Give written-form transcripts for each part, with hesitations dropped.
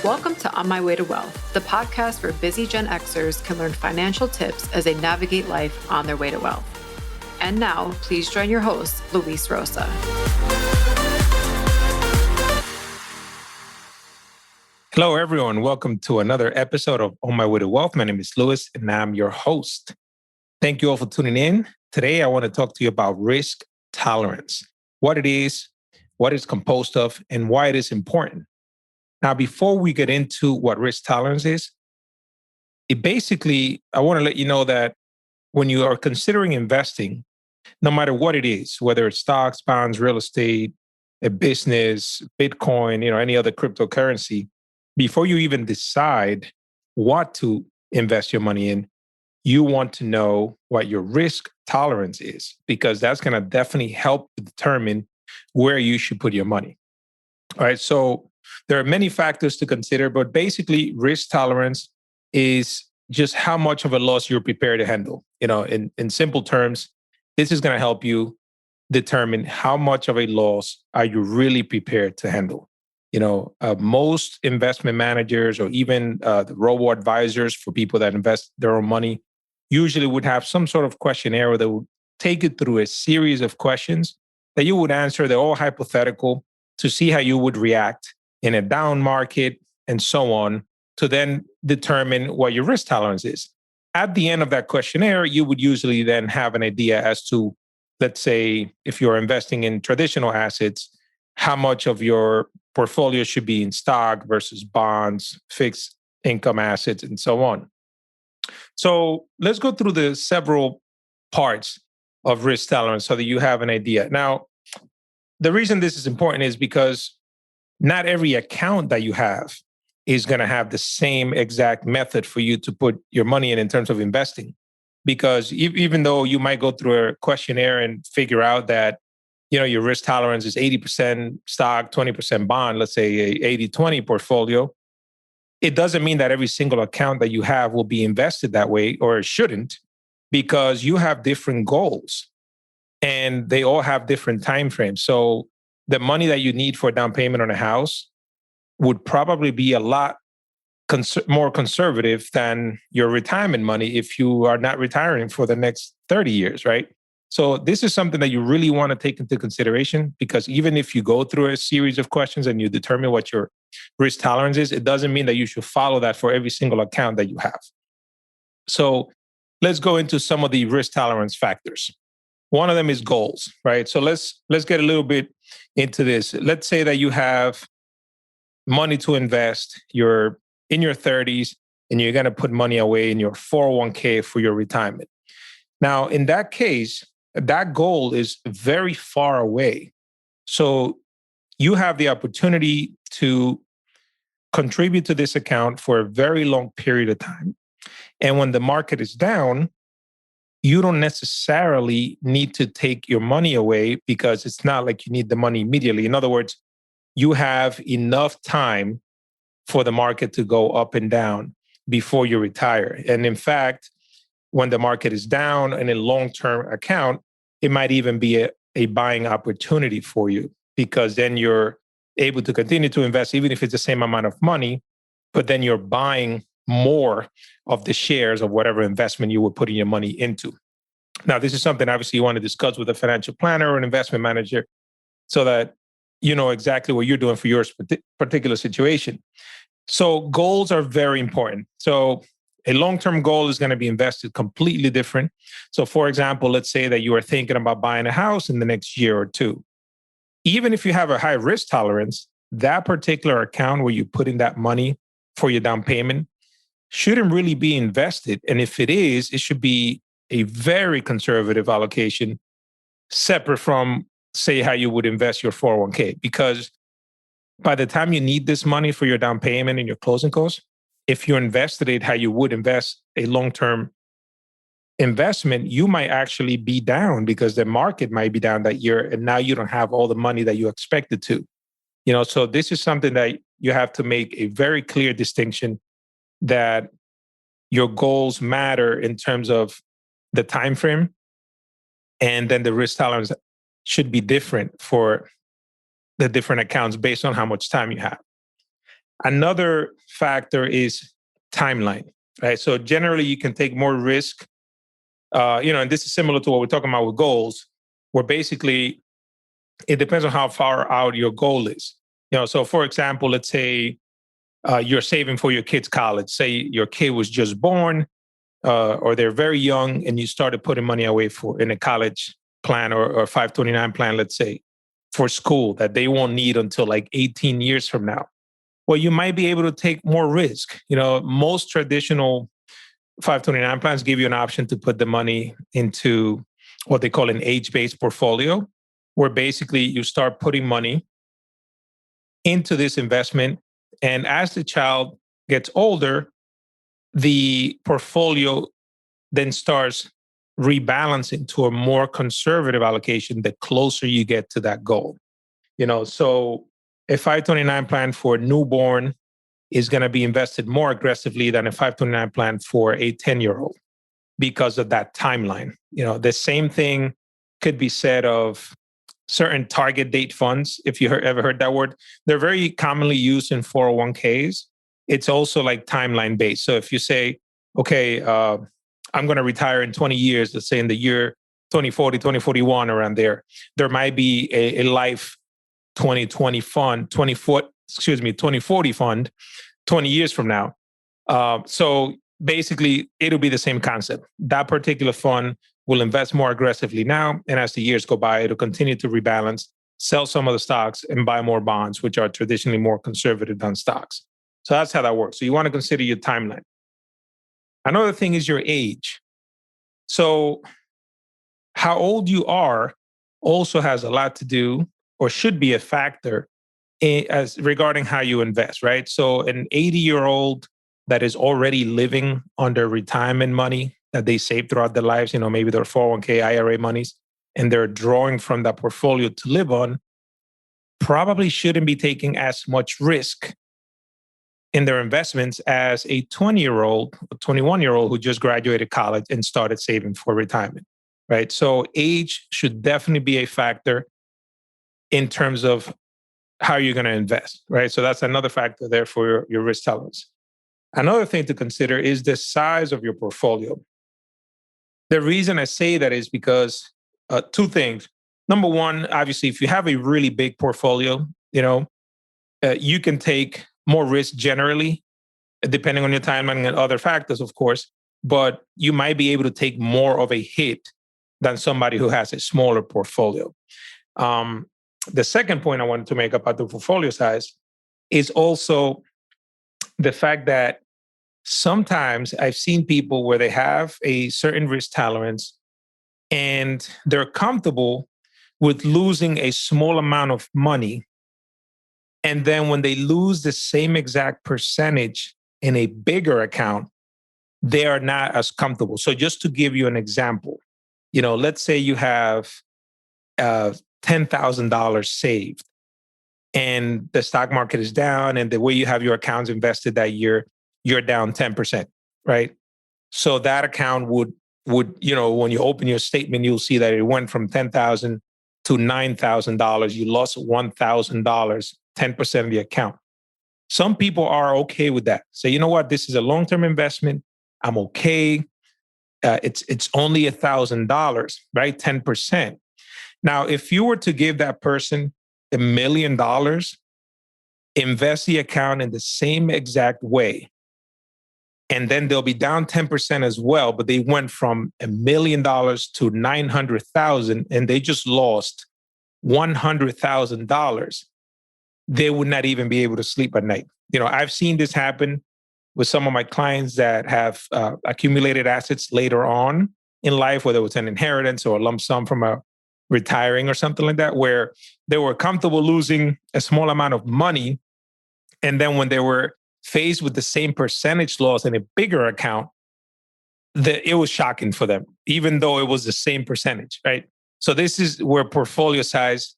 Welcome to On My Way to Wealth, the podcast where busy Gen Xers can learn financial tips as they navigate life on their way to wealth. And now, please join your host, Luis Rosa. Hello, everyone. Welcome to another episode of On My Way to Wealth. My name is Luis, and I'm your host. Thank you all for tuning in. Today, I want to talk to you about risk tolerance, what it is, what it's composed of, and why it is important. Now, before we get into what risk tolerance is, I want to let you know that when you are considering investing, no matter what it is, whether it's stocks, bonds, real estate, a business, Bitcoin, any other cryptocurrency, before you even decide what to invest your money in, you want to know what your risk tolerance is, because that's going to definitely help determine where you should put your money. All right. So there are many factors to consider, but basically risk tolerance is just how much of a loss you're prepared to handle. In simple terms, this is going to help you determine how much of a loss are you really prepared to handle. Most investment managers or even the robo-advisors for people that invest their own money usually would have some sort of questionnaire that would take you through a series of questions that you would answer. They're all hypothetical to see how you would react in a down market and so on, to then determine what your risk tolerance is. At the end of that questionnaire, you would usually then have an idea as to, let's say, if you're investing in traditional assets, how much of your portfolio should be in stock versus bonds, fixed income assets, and so on. So let's go through the several parts of risk tolerance so that you have an idea. Now, the reason this is important is because not every account that you have is going to have the same exact method for you to put your money in terms of investing. Because even though you might go through a questionnaire and figure out that, your risk tolerance is 80% stock, 20% bond, let's say a 80-20 portfolio, it doesn't mean that every single account that you have will be invested that way, or it shouldn't, because you have different goals and they all have different timeframes. So the money that you need for a down payment on a house would probably be a lot more conservative than your retirement money if you are not retiring for the next 30 years, right? So this is something that you really want to take into consideration, because even if you go through a series of questions and you determine what your risk tolerance is, it doesn't mean that you should follow that for every single account that you have. So let's go into some of the risk tolerance factors. One of them is goals, right? So let's get a little bit into this. Let's say that you have money to invest, you're in your 30s, and you're going to put money away in your 401k for your retirement. Now, in that case, that goal is very far away. So you have the opportunity to contribute to this account for a very long period of time. And when the market is down, you don't necessarily need to take your money away, because it's not like you need the money immediately. In other words, you have enough time for the market to go up and down before you retire. And in fact, when the market is down in a long-term account, it might even be a buying opportunity for you, because then you're able to continue to invest, even if it's the same amount of money, but then you're buying more of the shares of whatever investment you were putting your money into. Now, this is something obviously you want to discuss with a financial planner or an investment manager so that you know exactly what you're doing for your particular situation. So goals are very important. So a long-term goal is going to be invested completely different. So for example, let's say that you are thinking about buying a house in the next year or two. Even if you have a high risk tolerance, that particular account where you put in that money for your down payment shouldn't really be invested. And if it is, it should be a very conservative allocation, separate from, say, how you would invest your 401k. Because by the time you need this money for your down payment and your closing costs, if you invested it how you would invest a long-term investment, you might actually be down because the market might be down that year. And now you don't have all the money that you expected to. So this is something that you have to make a very clear distinction, that your goals matter in terms of the time frame, and then the risk tolerance should be different for the different accounts based on how much time you have. Another factor is timeline, right? So generally, you can take more risk. And this is similar to what we're talking about with goals, where basically it depends on how far out your goal is. So for example, let's say you're saving for your kid's college. Say your kid was just born, or they're very young, and you started putting money away for in a college plan or 529 plan, let's say, for school that they won't need until like 18 years from now. Well, you might be able to take more risk. Most traditional 529 plans give you an option to put the money into what they call an age-based portfolio, where basically you start putting money into this investment. And as the child gets older, the portfolio then starts rebalancing to a more conservative allocation the closer you get to that goal. So a 529 plan for a newborn is going to be invested more aggressively than a 529 plan for a 10-year-old because of that timeline. The same thing could be said of certain target date funds. If you ever heard that word, they're very commonly used in 401ks. It's also like timeline based. So if you say, okay, I'm going to retire in 20 years, let's say in the year 2040, 2041, around there might be a life 2020 fund, 2040 fund 20 years from now. So basically, it'll be the same concept. That particular fund will invest more aggressively now. And as the years go by, it'll continue to rebalance, sell some of the stocks, and buy more bonds, which are traditionally more conservative than stocks. So that's how that works. So you want to consider your timeline. Another thing is your age. So how old you are also has a lot to do, or should be a factor as regarding how you invest, right? So an 80-year-old that is already living on their retirement money that they save throughout their lives, maybe their 401k, IRA monies, and they're drawing from that portfolio to live on, probably shouldn't be taking as much risk in their investments as a 20-year-old or 21-year-old who just graduated college and started saving for retirement, right? So age should definitely be a factor in terms of how you're going to invest, right? So that's another factor there for your risk tolerance. Another thing to consider is the size of your portfolio. The reason I say that is because two things. Number one, obviously, if you have a really big portfolio, you can take more risk generally, depending on your timeline and other factors, of course, but you might be able to take more of a hit than somebody who has a smaller portfolio. The second point I wanted to make about the portfolio size is also the fact that sometimes I've seen people where they have a certain risk tolerance and they're comfortable with losing a small amount of money. And then when they lose the same exact percentage in a bigger account, they are not as comfortable. So just to give you an example, let's say you have $10,000 saved and the stock market is down, and the way you have your accounts invested that year, you're down 10%, right? So that account would when you open your statement, you'll see that it went from $10,000 to $9,000. You lost $1,000, 10% of the account. Some people are okay with that. Say, you know what, this is a long-term investment. I'm okay. It's only $1,000, right? 10%. Now, if you were to give that person $1 million, invest the account in the same exact way, and then they'll be down 10% as well, but they went from $1 million to 900,000, and they just lost $100,000. They would not even be able to sleep at night. I've seen this happen with some of my clients that have accumulated assets later on in life, whether it was an inheritance or a lump sum from a retiring or something like that, where they were comfortable losing a small amount of money. And then when they were faced with the same percentage loss in a bigger account, it was shocking for them, even though it was the same percentage, right? So this is where portfolio size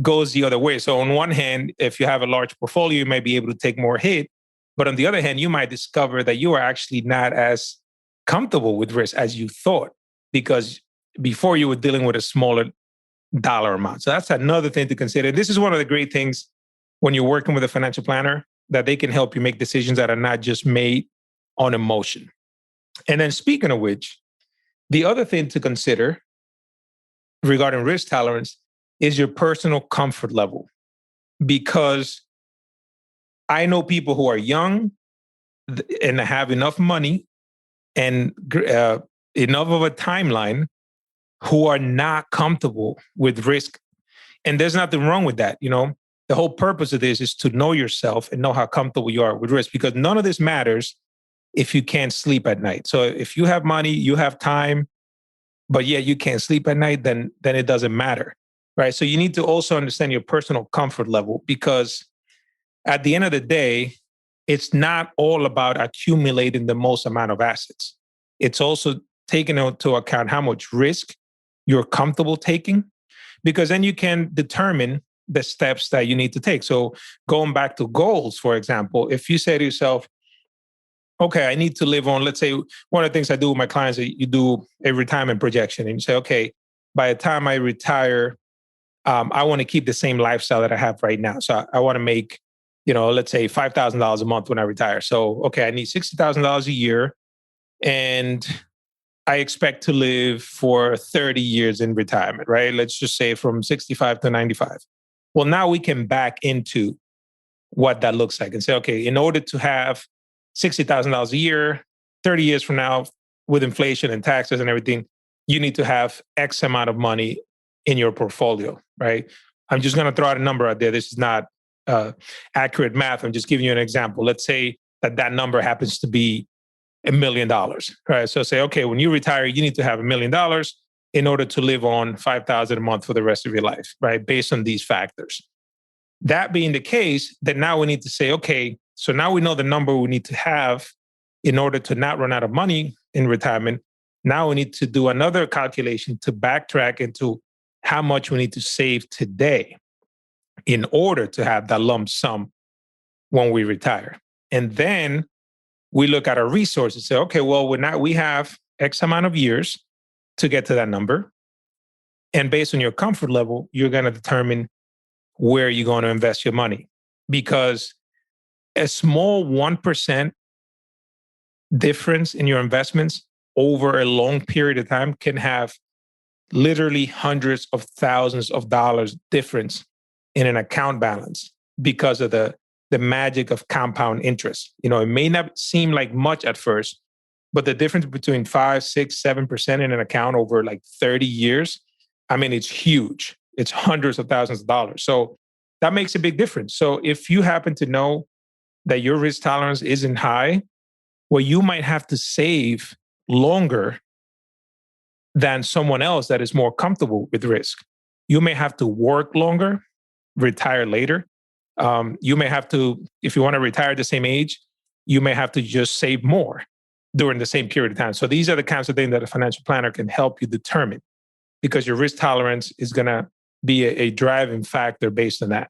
goes the other way. So on one hand, if you have a large portfolio, you might be able to take more hit. But on the other hand, you might discover that you are actually not as comfortable with risk as you thought, because before you were dealing with a smaller dollar amount. So that's another thing to consider. This is one of the great things when you're working with a financial planner. that they can help you make decisions that are not just made on emotion. And then speaking of which, the other thing to consider regarding risk tolerance is your personal comfort level. Because I know people who are young and have enough money and enough of a timeline who are not comfortable with risk. And there's nothing wrong with that. The whole purpose of this is to know yourself and know how comfortable you are with risk, because none of this matters if you can't sleep at night. So if you have money, you have time, but yet you can't sleep at night, then it doesn't matter, right? So you need to also understand your personal comfort level, because at the end of the day, it's not all about accumulating the most amount of assets. It's also taking into account how much risk you're comfortable taking, because then you can determine the steps that you need to take. So going back to goals, for example, if you say to yourself, okay, I need to live on, let's say, one of the things I do with my clients, you do a retirement projection and you say, okay, by the time I retire, I want to keep the same lifestyle that I have right now. So I want to make, let's say $5,000 a month when I retire. So, okay, I need $60,000 a year and I expect to live for 30 years in retirement, right? Let's just say from 65 to 95. Well, now we can back into what that looks like and say, okay, in order to have $60,000 a year, 30 years from now, with inflation and taxes and everything, you need to have X amount of money in your portfolio, right? I'm just going to throw out a number out there. This is not accurate math. I'm just giving you an example. Let's say that number happens to be $1 million, right? So say, okay, when you retire, you need to have $1 million in order to live on $5,000 a month for the rest of your life, right? Based on these factors. That being the case, then now we need to say, okay, so now we know the number we need to have in order to not run out of money in retirement. Now we need to do another calculation to backtrack into how much we need to save today in order to have that lump sum when we retire. And then we look at our resources and say, okay, well, we have X amount of years to get to that number. And based on your comfort level, you're going to determine where you're going to invest your money. Because a small 1% difference in your investments over a long period of time can have literally hundreds of thousands of dollars difference in an account balance because of the magic of compound interest. It may not seem like much at first, but the difference between 5, 6, 7% in an account over like 30 years, it's huge. It's hundreds of thousands of dollars. So that makes a big difference. So if you happen to know that your risk tolerance isn't high, well, you might have to save longer than someone else that is more comfortable with risk. You may have to work longer, retire later. You may have to, if you want to retire at the same age, you may have to just save more during the same period of time. So these are the kinds of things that a financial planner can help you determine, because your risk tolerance is going to be a driving factor based on that,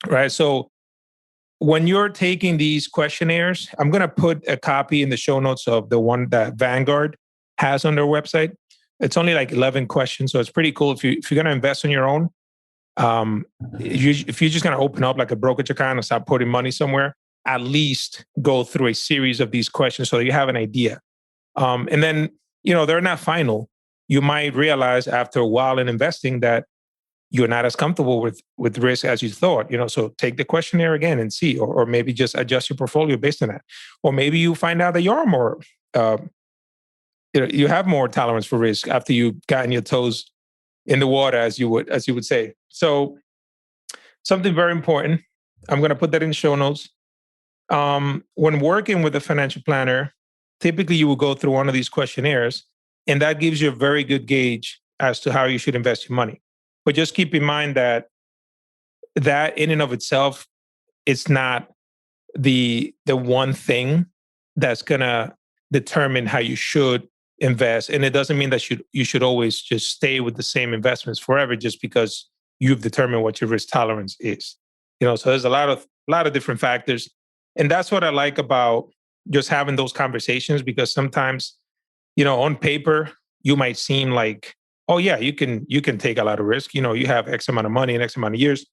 right? So when you're taking these questionnaires, I'm going to put a copy in the show notes of the one that Vanguard has on their website. It's only like 11 questions, so it's pretty cool. If you're going to invest on your own, if you're just going to open up like a brokerage account and start putting money somewhere, at least go through a series of these questions so you have an idea. And then, they're not final. You might realize after a while in investing that you're not as comfortable with risk as you thought. So take the questionnaire again and see, or maybe just adjust your portfolio based on that. Or maybe you find out that you're more, you have more tolerance for risk after you've gotten your toes in the water, as you would say. So something very important, I'm going to put that in the show notes. When working with a financial planner, typically you will go through one of these questionnaires, and that gives you a very good gauge as to how you should invest your money. But just keep in mind that in and of itself, it's not the one thing that's going to determine how you should invest. And it doesn't mean that you should always just stay with the same investments forever just because you've determined what your risk tolerance is. So there's a lot of different factors. And that's what I like about just having those conversations, because sometimes, on paper, you might seem like, oh yeah, you can take a lot of risk. You have X amount of money and X amount of years,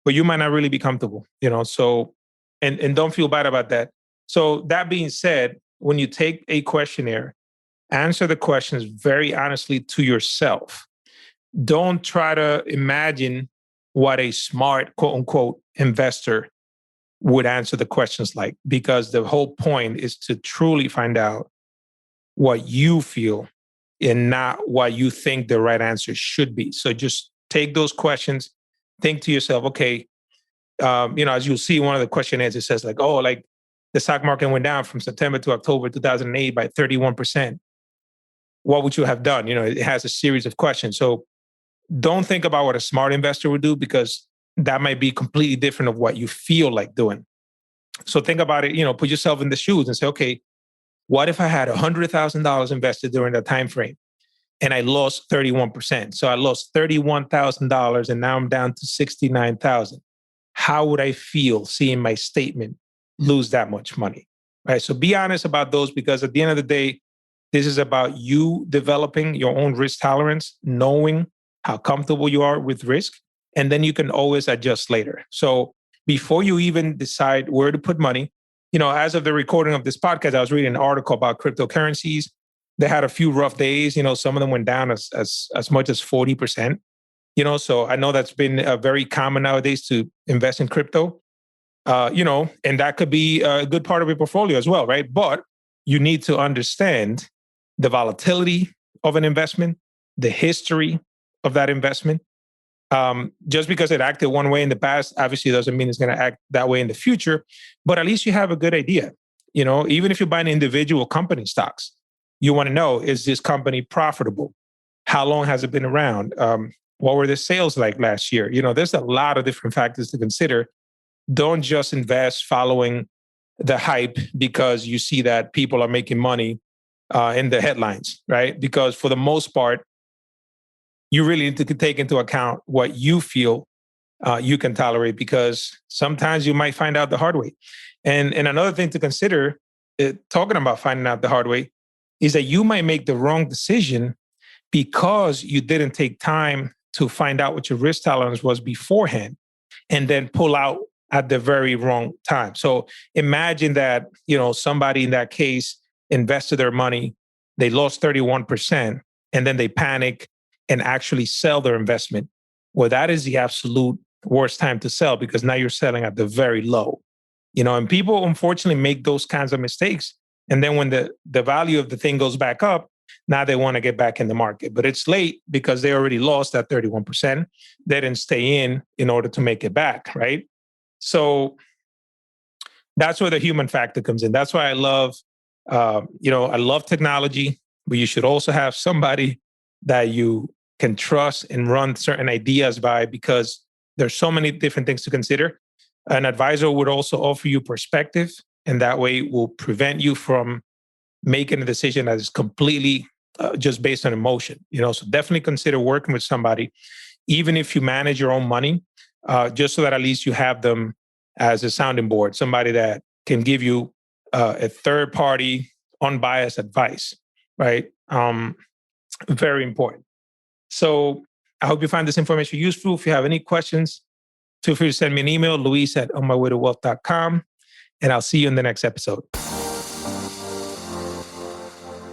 but you might not really be comfortable. So and don't feel bad about that. So that being said, when you take a questionnaire, answer the questions very honestly to yourself. Don't try to imagine what a smart, quote unquote, investor would answer the questions like, because the whole point is to truly find out what you feel and not what you think the right answer should be. So just take those questions, think to yourself, okay, as you'll see one of the questionnaires, it says like, oh, like the stock market went down from September to October 2008 by 31%. What would you have done? It has a series of questions. So don't think about what a smart investor would do, because that might be completely different of what you feel like doing. So think about it, put yourself in the shoes and say, okay, what if I had $100,000 invested during that time frame and I lost 31%? So I lost $31,000 and now I'm down to $69,000. How would I feel seeing my statement lose that much money? Right? So be honest about those, because at the end of the day, this is about you developing your own risk tolerance, knowing how comfortable you are with risk, and then you can always adjust later. So before you even decide where to put money, as of the recording of this podcast, I was reading an article about cryptocurrencies. They had a few rough days. Some of them went down as much as 40%. So I know that's been very common nowadays to invest in crypto. And that could be a good part of your portfolio as well, right? But you need to understand the volatility of an investment, the history of that investment. Just because it acted one way in the past, obviously doesn't mean it's going to act that way in the future. But at least you have a good idea. Even if you're buying individual company stocks, you want to know, is this company profitable? How long has it been around? What were the sales like last year? There's a lot of different factors to consider. Don't just invest following the hype because you see that people are making money in the headlines, right? Because for the most part, you really need to take into account what you feel you can tolerate, because sometimes you might find out the hard way. And another thing to consider, talking about finding out the hard way, is that you might make the wrong decision because you didn't take time to find out what your risk tolerance was beforehand and then pull out at the very wrong time. So imagine that, somebody in that case invested their money, they lost 31%, and then they panic and actually sell their investment. Well, that is the absolute worst time to sell, because now you're selling at the very low. And people unfortunately make those kinds of mistakes. And then when the value of the thing goes back up, now they want to get back in the market. But it's late because they already lost that 31%. They didn't stay in order to make it back, right? So that's where the human factor comes in. That's why I love, I love technology, but you should also have somebody that you can trust and run certain ideas by, because there's so many different things to consider. An advisor would also offer you perspective, and that way it will prevent you from making a decision that is completely just based on emotion. So definitely consider working with somebody, even if you manage your own money, just so that at least you have them as a sounding board, somebody that can give you a third party, unbiased advice, right? Very important. So I hope you find this information useful. If you have any questions, feel free to send me an email, luis@onmywaytowealth.com, and I'll see you in the next episode.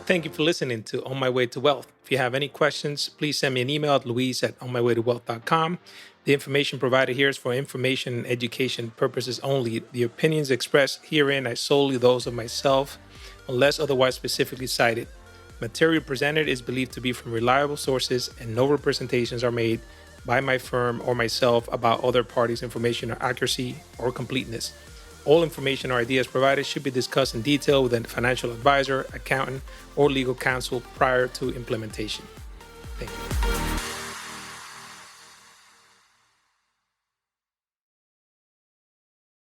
Thank you for listening to On My Way to Wealth. If you have any questions, please send me an email at luis@onmywaytowealth.com. The information provided here is for information and education purposes only. The opinions expressed herein are solely those of myself, unless otherwise specifically cited. Material presented is believed to be from reliable sources, and no representations are made by my firm or myself about other parties' information or accuracy or completeness. All information or ideas provided should be discussed in detail with a financial advisor, accountant, or legal counsel prior to implementation. Thank you.